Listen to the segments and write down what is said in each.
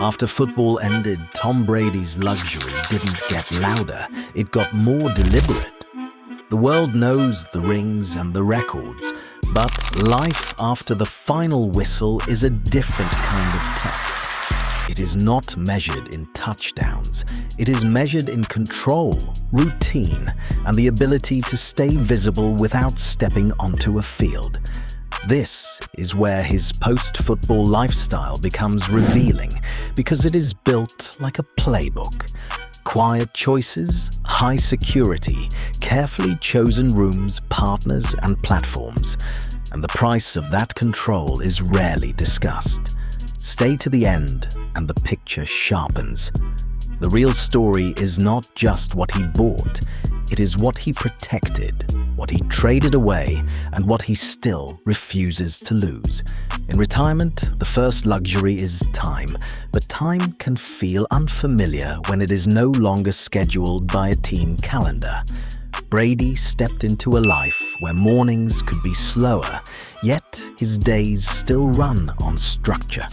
After football ended, Tom Brady's luxury didn't get louder, it got more deliberate. The world knows the rings and the records, but life after the final whistle is a different kind of test. It is not measured in touchdowns. It is measured in control, routine, and the ability to stay visible without stepping onto a field. This is where his post-football lifestyle becomes revealing, because it is built like a playbook. Quiet choices, high security, carefully chosen rooms, partners, and platforms. And the price of that control is rarely discussed. Stay to the end, and the picture sharpens. The real story is not just what he bought, it is what he protected, what he traded away, and what he still refuses to lose. In retirement, the first luxury is time, but time can feel unfamiliar when it is no longer scheduled by a team calendar. Brady stepped into a life where mornings could be slower, yet his days still run on structure.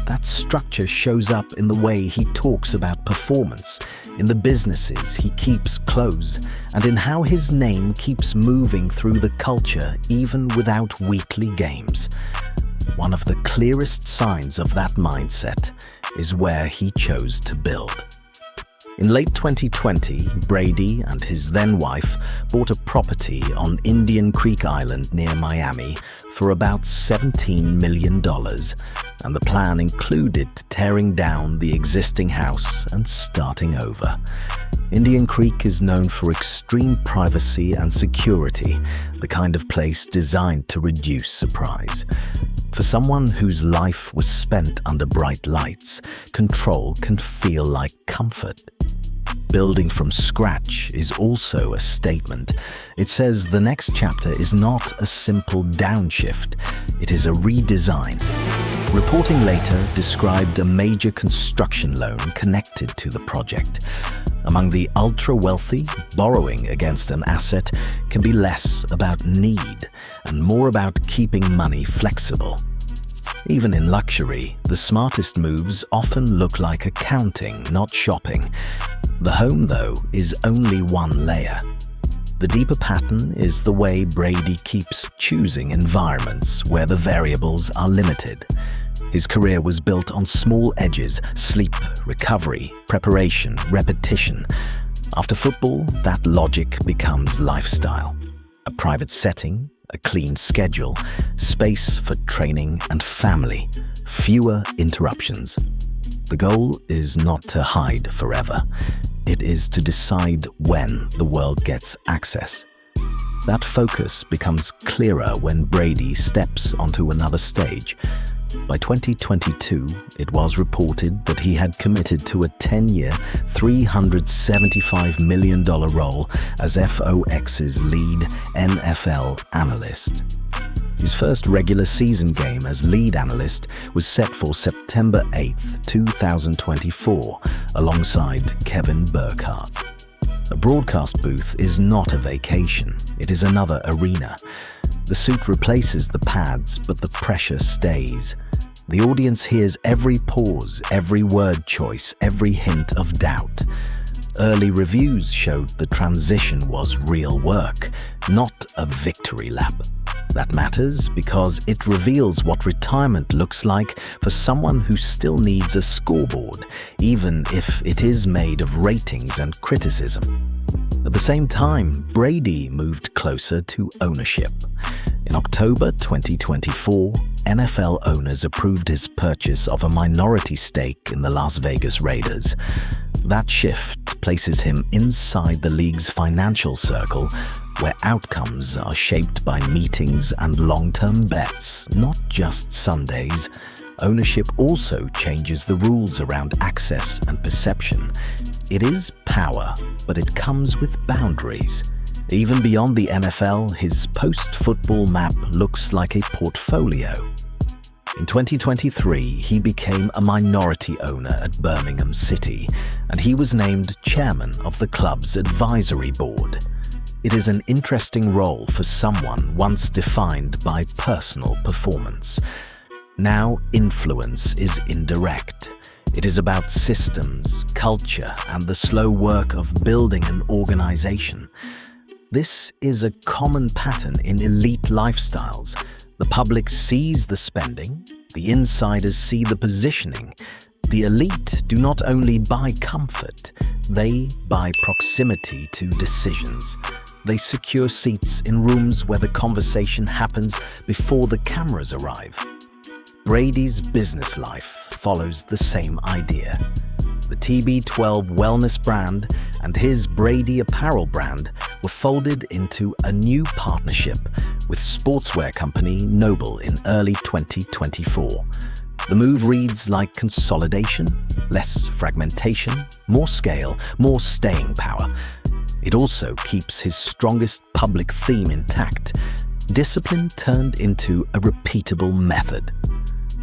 That structure shows up in the way he talks about performance, in the businesses he keeps close, and in how his name keeps moving through the culture even without weekly games. One of the clearest signs of that mindset is where he chose to build. In late 2020, Brady and his then-wife bought a property on Indian Creek Island near Miami for about $17 million, and the plan included tearing down the existing house and starting over. Indian Creek is known for extreme privacy and security, the kind of place designed to reduce surprise. For someone whose life was spent under bright lights, control can feel like comfort. Building from scratch is also a statement. It says the next chapter is not a simple downshift, it is a redesign. Reporting later described a major construction loan connected to the project. Among the ultra-wealthy, borrowing against an asset can be less about need and more about keeping money flexible. Even in luxury, the smartest moves often look like accounting, not shopping. The home, though, is only one layer. The deeper pattern is the way Brady keeps choosing environments where the variables are limited. His career was built on small edges: sleep, recovery, preparation, repetition. After football, that logic becomes lifestyle. A private setting, a clean schedule, space for training and family, fewer interruptions. The goal is not to hide forever. It is to decide when the world gets access. That focus becomes clearer when Brady steps onto another stage. By 2022, it was reported that he had committed to a 10-year, $375 million role as FOX's lead NFL analyst. His first regular season game as lead analyst was set for September 8, 2024, alongside Kevin Burkhardt. A broadcast booth is not a vacation, it is another arena. The suit replaces the pads, but the pressure stays. The audience hears every pause, every word choice, every hint of doubt. Early reviews showed the transition was real work, not a victory lap. That matters because it reveals what retirement looks like for someone who still needs a scoreboard, even if it is made of ratings and criticism. At the same time, Brady moved closer to ownership. In October 2024, NFL owners approved his purchase of a minority stake in the Las Vegas Raiders. That shift places him inside the league's financial circle, where outcomes are shaped by meetings and long-term bets, not just Sundays. Ownership also changes the rules around access and perception. It is power, but it comes with boundaries. Even beyond the NFL, his post-football map looks like a portfolio. In 2023, he became a minority owner at Birmingham City, and he was named chairman of the club's advisory board. It is an interesting role for someone once defined by personal performance. Now influence is indirect. It is about systems, culture, and the slow work of building an organization. This is a common pattern in elite lifestyles. The public sees the spending, the insiders see the positioning. The elite do not only buy comfort, they buy proximity to decisions. They secure seats in rooms where the conversation happens before the cameras arrive. Brady's business life follows the same idea. The TB12 wellness brand and his Brady apparel brand were folded into a new partnership with sportswear company Nobull in early 2024. The move reads like consolidation, less fragmentation, more scale, more staying power. It also keeps his strongest public theme intact, discipline turned into a repeatable method.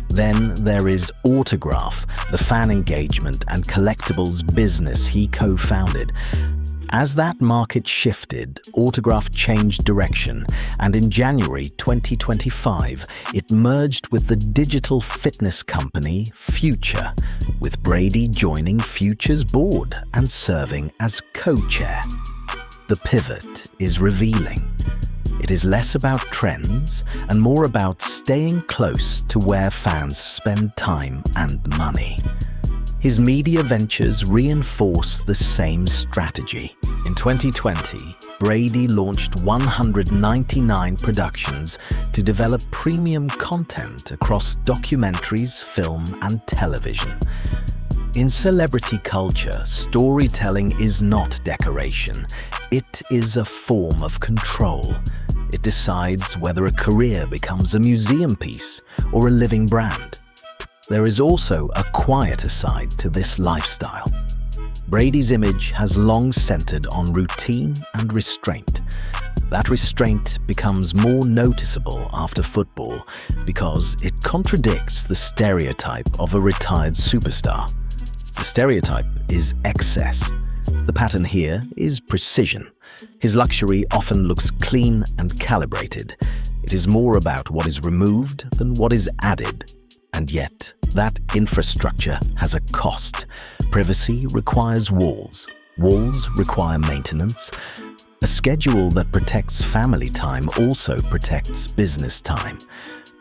Then there is Autograph, the fan engagement and collectibles business he co-founded. As that market shifted, Autograph changed direction, and in January 2025, it merged with the digital fitness company Future, with Brady joining Future's board and serving as co-chair. The pivot is revealing. It is less about trends and more about staying close to where fans spend time and money. His media ventures reinforce the same strategy. In 2020, Brady launched 199 productions to develop premium content across documentaries, film, and television. In celebrity culture, storytelling is not decoration. It is a form of control. It decides whether a career becomes a museum piece or a living brand. There is also a quieter side to this lifestyle. Brady's image has long centered on routine and restraint. That restraint becomes more noticeable after football because it contradicts the stereotype of a retired superstar. The stereotype is excess. The pattern here is precision. His luxury often looks clean and calibrated. It is more about what is removed than what is added. And yet, that infrastructure has a cost. Privacy requires walls. Walls require maintenance. A schedule that protects family time also protects business time.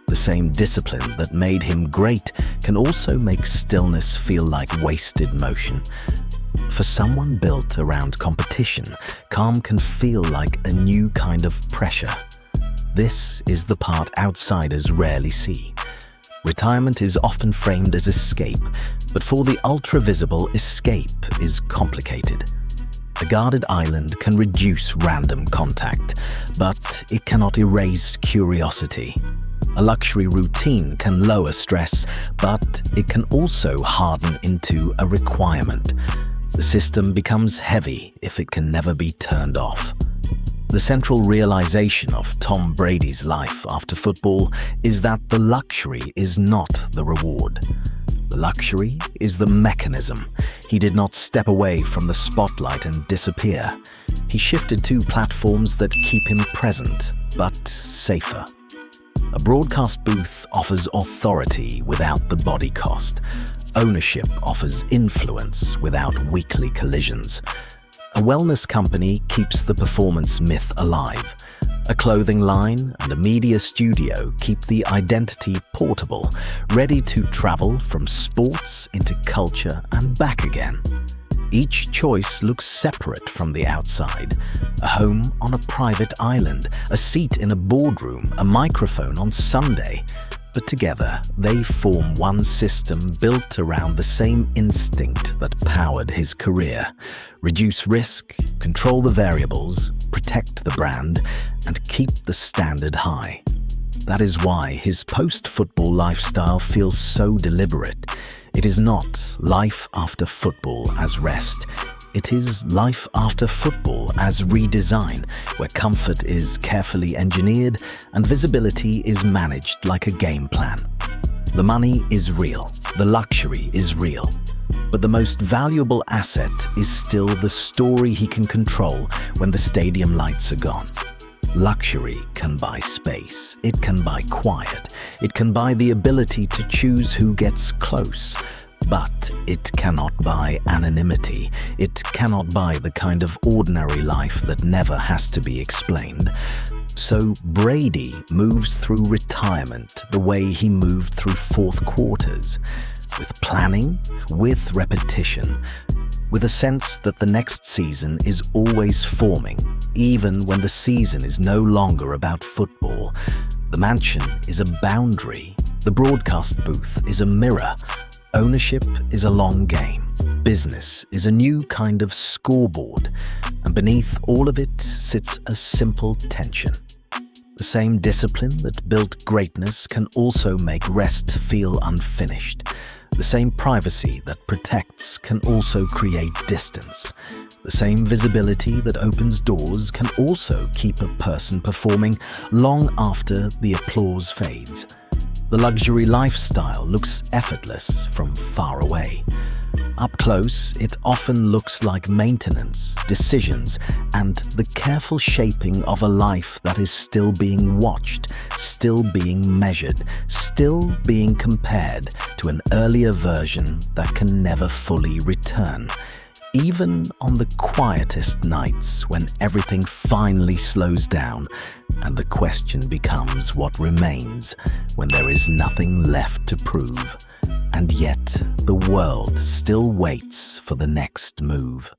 The same discipline that made him great can also make stillness feel like wasted motion. For someone built around competition, calm can feel like a new kind of pressure. This is the part outsiders rarely see. Retirement is often framed as escape, but for the ultra-visible, escape is complicated. A guarded island can reduce random contact, but it cannot erase curiosity. A luxury routine can lower stress, but it can also harden into a requirement. The system becomes heavy if it can never be turned off. The central realization of Tom Brady's life after football is that the luxury is not the reward. The luxury is the mechanism. He did not step away from the spotlight and disappear. He shifted to platforms that keep him present, but safer. A broadcast booth offers authority without the body cost. Ownership offers influence without weekly collisions. A wellness company keeps the performance myth alive. A clothing line and a media studio keep the identity portable, ready to travel from sports into culture and back again. Each choice looks separate from the outside. A home on a private island, a seat in a boardroom, a microphone on Sunday. But together, they form one system built around the same instinct that powered his career. Reduce risk, control the variables, protect the brand, and keep the standard high. That is why his post-football lifestyle feels so deliberate. It is not life after football as rest. It is life after football as redesign, where comfort is carefully engineered and visibility is managed like a game plan. The money is real, the luxury is real, but the most valuable asset is still the story he can control when the stadium lights are gone. Luxury can buy space, it can buy quiet, it can buy the ability to choose who gets close. But it cannot buy anonymity. It cannot buy the kind of ordinary life that never has to be explained. So Brady moves through retirement the way he moved through fourth quarters, with planning, with repetition, with a sense that the next season is always forming, even when the season is no longer about football. The mansion is a boundary. The broadcast booth is a mirror. Ownership is a long game. Business is a new kind of scoreboard. And beneath all of it sits a simple tension. The same discipline that built greatness can also make rest feel unfinished. The same privacy that protects can also create distance. The same visibility that opens doors can also keep a person performing long after the applause fades. The luxury lifestyle looks effortless from far away. Up close, it often looks like maintenance, decisions, and the careful shaping of a life that is still being watched, still being measured, still being compared to an earlier version that can never fully return. Even on the quietest nights when everything finally slows down and the question becomes what remains when there is nothing left to prove, and yet the world still waits for the next move.